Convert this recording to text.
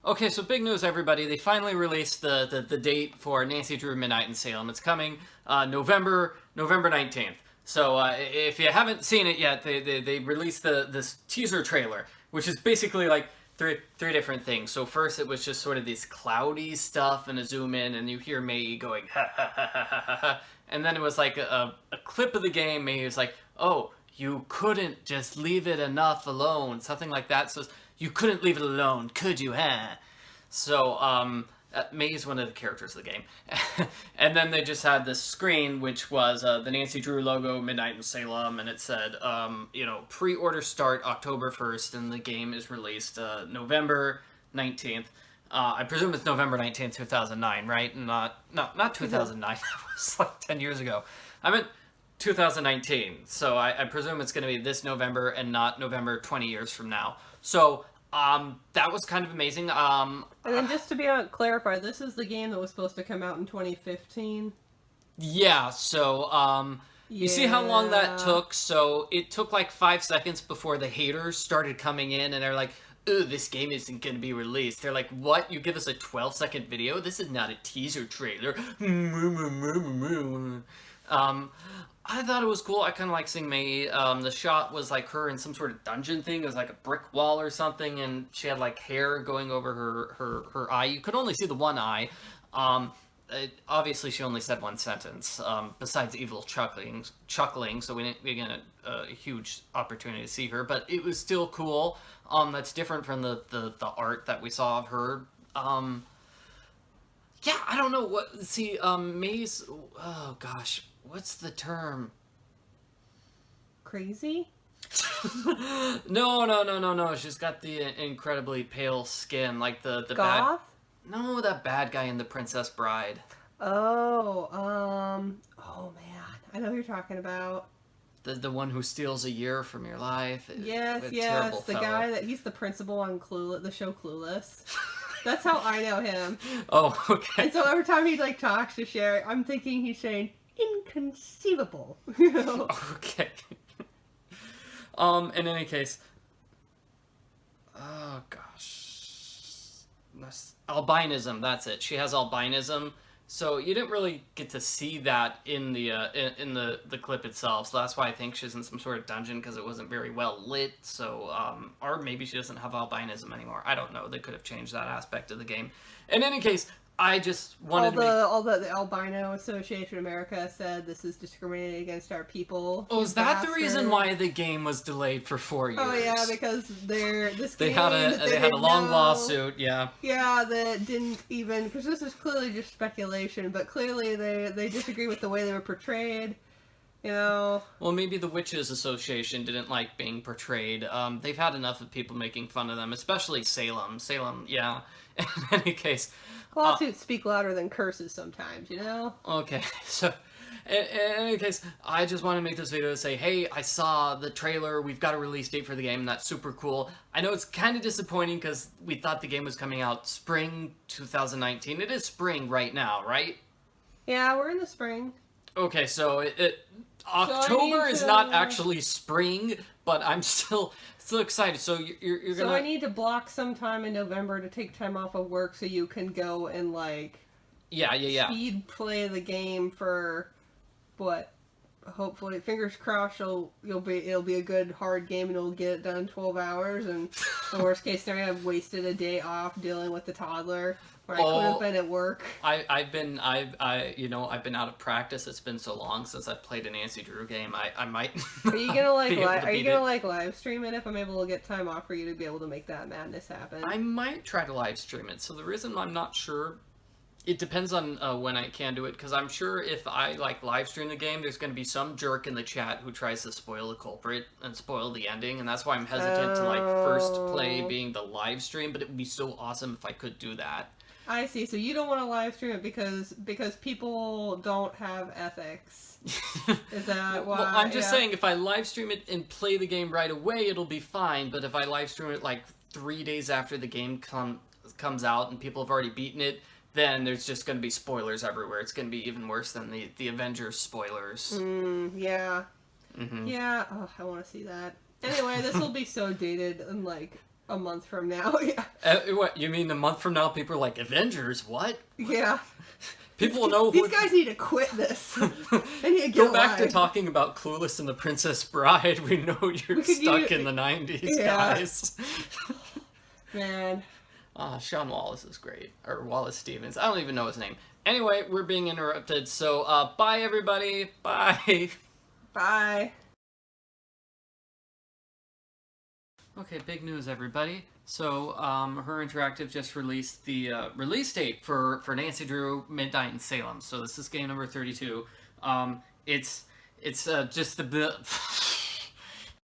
Okay, so big news, everybody. They finally released the date for Nancy Drew Midnight in Salem. It's coming November 19th. So if you haven't seen it yet, they released this teaser trailer, which is basically like three different things. So first it was just sort of this cloudy stuff and a zoom in, and you hear Mei going ha ha ha ha ha ha. And then it was like a clip of the game. Mei was like, "Oh, you couldn't just leave it enough alone," something like that. So you couldn't leave it alone, could you, huh? So, May is one of the characters of the game. And then they just had this screen, which was the Nancy Drew logo, Midnight in Salem, and it said, pre-order start October 1st, and the game is released November 19th. I presume it's November 19th, 2009, right? Not 2009. That was like 10 years ago. I meant 2019. So I presume it's going to be this November and not November 20 years from now. So that was kind of amazing. And then just to be clarify, this is the game that was supposed to come out in 2015. Yeah, so you see how long that took? So it took like 5 seconds before the haters started coming in, and they're like, "Ooh, this game isn't going to be released." They're like, "What? You give us a 12-second video? This is not a teaser trailer." I thought it was cool. I kind of like seeing Mei. The shot was like her in some sort of dungeon thing. It was like a brick wall or something, and she had like hair going over her eye. You could only see the one eye. Obviously, she only said one sentence. Besides evil chuckling, so we didn't get a huge opportunity to see her. But it was still cool. That's different from the art that we saw of her. Yeah, I don't know what. See, Mei's. Oh gosh. What's the term? Crazy? No. She's got the incredibly pale skin, like the Goth? bad. No, that bad guy in The Princess Bride. Oh man, I know who you're talking about. The one who steals a year from your life. Yes, Terrible the fellow. guy he's the principal on the show Clueless. That's how I know him. Oh, okay. And so every time he like talks to Sherry, I'm thinking he's saying inconceivable. Okay. In any case, oh gosh, albinism. That's it. She has albinism. So you didn't really get to see that in the clip itself. So that's why I think she's in some sort of dungeon, because it wasn't very well lit. So or maybe she doesn't have albinism anymore. I don't know. They could have changed that aspect of the game. In any case, I just wanted the Albino Association of America said this is discriminating against our people. Oh, is that the reason why the game was delayed for 4 years? Oh yeah, because they had a long lawsuit. Yeah. Yeah, that didn't even, because this is clearly just speculation, but clearly they disagree with the way they were portrayed. You know. Well, maybe the Witches Association didn't like being portrayed. They've had enough of people making fun of them, especially Salem. Salem, yeah. In any case. Lawsuits speak louder than curses sometimes, you know? Okay, so in any case, I just want to make this video to say, hey, I saw the trailer, we've got a release date for the game, and that's super cool. I know it's kind of disappointing because we thought the game was coming out spring 2019. It is spring right now, right? Yeah, we're in the spring. Okay, so October is not actually spring, but I'm still excited. So you're gonna. So I need to block some time in November to take time off of work so you can go and like. Yeah. Speed play the game for, what? Hopefully, fingers crossed, it'll be a good hard game and it'll get it done in 12 hours. And the worst case scenario, I've wasted a day off dealing with the toddler. Where I could have been at work. I've been out of practice. It's been so long since I've played a Nancy Drew game. I might. Are you gonna live stream it if I'm able to get time off for you to be able to make that madness happen? I might try to live stream it. So the reason I'm not sure, it depends on when I can do it. Because I'm sure if I live stream the game, there's going to be some jerk in the chat who tries to spoil the culprit and spoil the ending, and that's why I'm hesitant to first play being the live stream. But it would be so awesome if I could do that. I see. So you don't want to live stream it because people don't have ethics. Is that why? Well, I'm just saying if I live stream it and play the game right away, it'll be fine. But if I live stream it 3 days after the game comes out and people have already beaten it, then there's just going to be spoilers everywhere. It's going to be even worse than the Avengers spoilers. Yeah. Mm-hmm. Yeah. Oh, I want to see that. Anyway, this will be so dated and a month from now. Yeah. What, you mean a month from now people are like, Avengers, what? Yeah. People know These guys need to quit this. They need to get Go back to alive. talking about Clueless and the Princess Bride. We know you're stuck in the 90s, guys. Man. Sean Wallace is great. Or Wallace Stevens. I don't even know his name. Anyway, we're being interrupted, so bye everybody. Bye. Bye. Okay, big news, everybody. So, Her Interactive just released the release date for Nancy Drew Midnight in Salem. So this is game number 32. It's just the